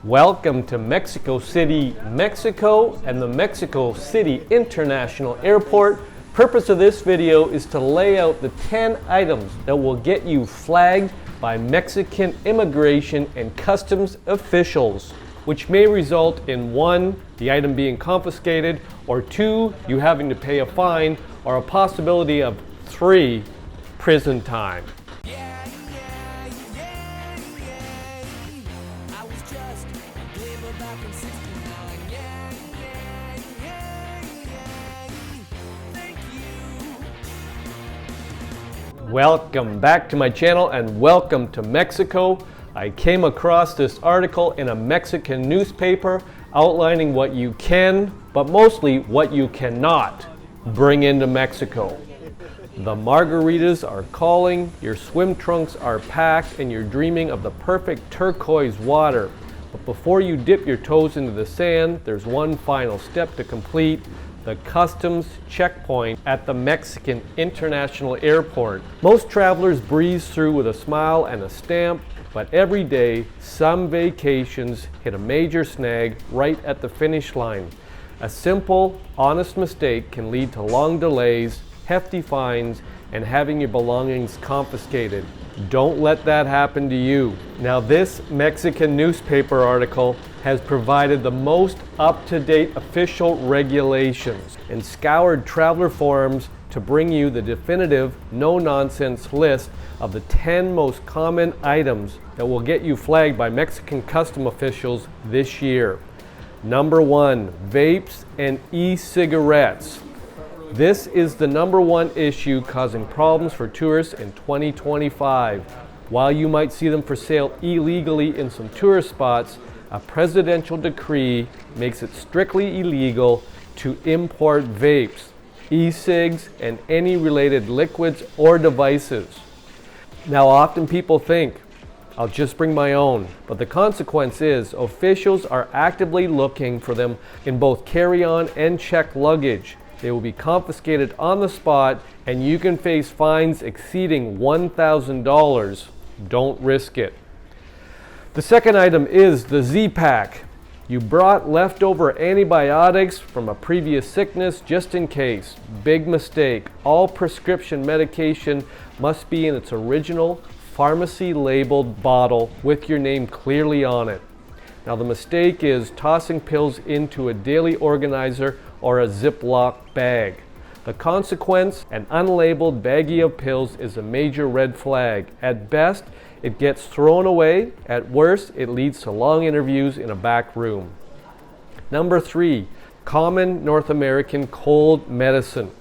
Welcome to Mexico City, Mexico, and the Mexico City International Airport. Purpose of this video is to lay out the 10 items that will get you flagged by Mexican immigration and customs officials, which may result in 1, the item being confiscated, or 2, you having to pay a fine, or a possibility of 3, prison time. Welcome back to my channel and welcome to Mexico. I came across this article in a Mexican newspaper outlining what you can, but mostly what you cannot bring into Mexico. The margaritas are calling, your swim trunks are packed, and you're dreaming of the perfect turquoise water. But before you dip your toes into the sand, there's one final step to complete: the customs checkpoint at the Mexican International Airport. Most travelers breeze through with a smile and a stamp, but every day, some vacations hit a major snag right at the finish line. A simple, honest mistake can lead to long delays, hefty fines, and having your belongings confiscated. Don't let that happen to you. Now, this Mexican newspaper article has provided the most up-to-date official regulations and scoured traveler forums to bring you the definitive, no-nonsense list of the 10 most common items that will get you flagged by Mexican custom officials this year. Number 1, vapes and e-cigarettes. This is the number 1 issue causing problems for tourists in 2025. While you might see them for sale illegally in some tourist spots, a presidential decree makes it strictly illegal to import vapes, e-cigs, and any related liquids or devices. Now, often people think, I'll just bring my own, but the consequence is officials are actively looking for them in both carry-on and checked luggage. They will be confiscated on the spot, and you can face fines exceeding $1,000. Don't risk it. The second item is the Z-PAK. You brought leftover antibiotics from a previous sickness just in case. Big mistake. All prescription medication must be in its original pharmacy labeled bottle with your name clearly on it. Now, the mistake is tossing pills into a daily organizer or a Ziploc bag. The consequence, an unlabeled baggie of pills, is a major red flag. At best, it gets thrown away. At worst, it leads to long interviews in a back room. Number 3, common North American cold medicine.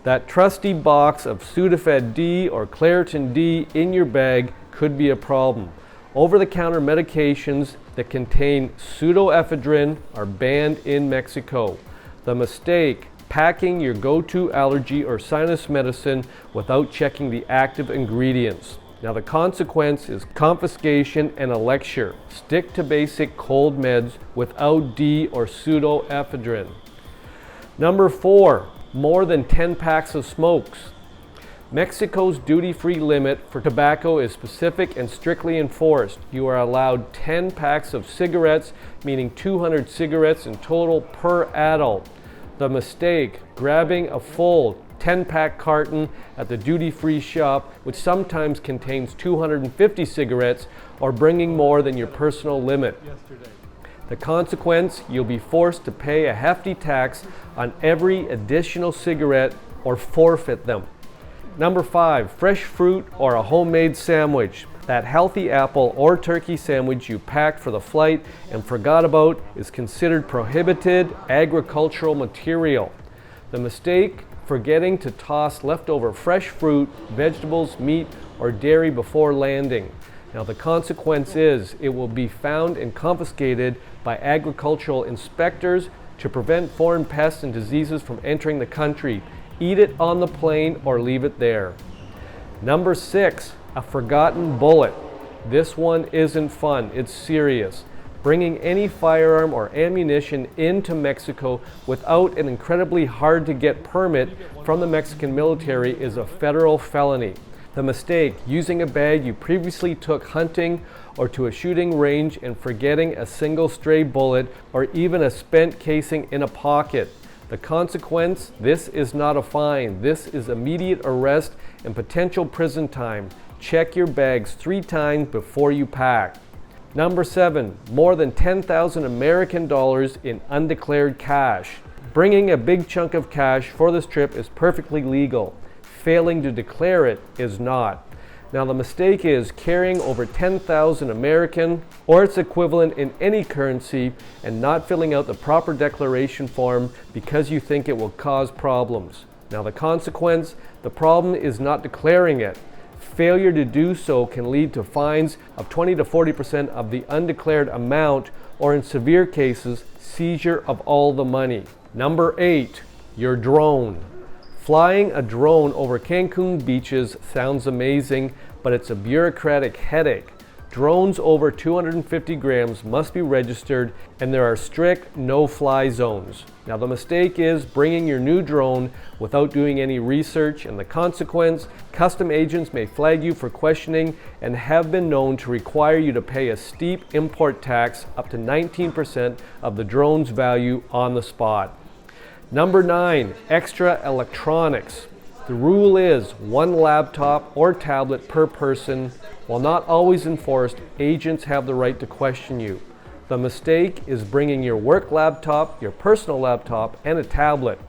That trusty box of Sudafed D or Claritin D in your bag could be a problem. Over-the-counter medications that contain pseudoephedrine are banned in Mexico. The mistake: packing your go-to allergy or sinus medicine without checking the active ingredients. Now, the consequence is confiscation and a lecture. Stick to basic cold meds without D or pseudoephedrine. Number 4, more than 10 packs of smokes. Mexico's duty-free limit for tobacco is specific and strictly enforced. You are allowed 10 packs of cigarettes, meaning 200 cigarettes in total per adult. The mistake: grabbing a full 10-pack carton at the duty-free shop, which sometimes contains 250 cigarettes, or bringing more than your personal limit. The consequence: you'll be forced to pay a hefty tax on every additional cigarette or forfeit them. Number 5, fresh fruit or a homemade sandwich. That healthy apple or turkey sandwich you packed for the flight and forgot about is considered prohibited agricultural material. The mistake: forgetting to toss leftover fresh fruit, vegetables, meat, or dairy before landing. Now, the consequence is it will be found and confiscated by agricultural inspectors to prevent foreign pests and diseases from entering the country. Eat it on the plane or leave it there. Number 6, a forgotten bullet. This one isn't fun, it's serious. Bringing any firearm or ammunition into Mexico without an incredibly hard to get permit from the Mexican military is a federal felony. The mistake: using a bag you previously took hunting or to a shooting range and forgetting a single stray bullet or even a spent casing in a pocket. The consequence, this is not a fine. This is immediate arrest and potential prison time. Check your bags 3 times before you pack. Number 7, more than 10,000 American dollars in undeclared cash. Bringing a big chunk of cash for this trip is perfectly legal. Failing to declare it is not. Now the mistake is carrying over 10,000 American or its equivalent in any currency and not filling out the proper declaration form because you think it will cause problems. Now the consequence, the problem is not declaring it. Failure to do so can lead to fines of 20 to 40% of the undeclared amount, or in severe cases, seizure of all the money. Number 8, your drone. Flying a drone over Cancun beaches sounds amazing, but it's a bureaucratic headache. Drones over 250 grams must be registered, and there are strict no-fly zones. Now the mistake is bringing your new drone without doing any research, and the consequence, custom agents may flag you for questioning and have been known to require you to pay a steep import tax up to 19% of the drone's value on the spot. Number 9, extra electronics. The rule is 1 laptop or tablet per person. While not always enforced, agents have the right to question you. The mistake is bringing your work laptop, your personal laptop, and a tablet.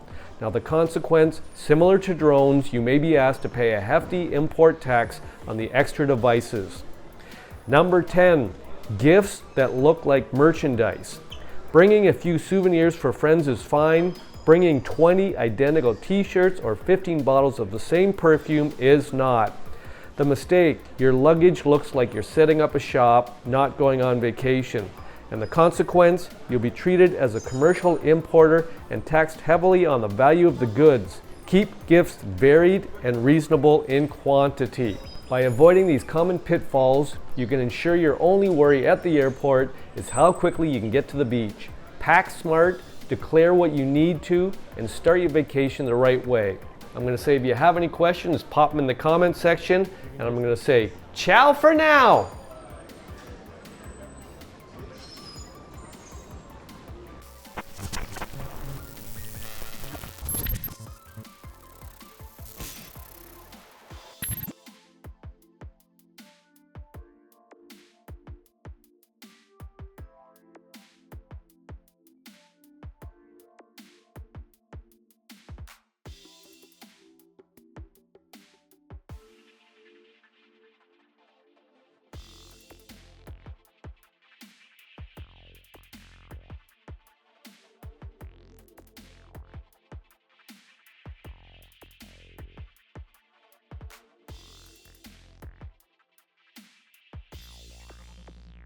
Now the consequence, similar to drones, you may be asked to pay a hefty import tax on the extra devices. Number 10, gifts that look like merchandise. Bringing a few souvenirs for friends is fine. Bringing 20 identical t-shirts or 15 bottles of the same perfume is not. The mistake, your luggage looks like you're setting up a shop, not going on vacation. And the consequence, you'll be treated as a commercial importer and taxed heavily on the value of the goods. Keep gifts varied and reasonable in quantity. By avoiding these common pitfalls, you can ensure your only worry at the airport is how quickly you can get to the beach. Pack smart, declare what you need to, and start your vacation the right way. I'm going to say if you have any questions, pop them in the comment section, and I'm going to say ciao for now.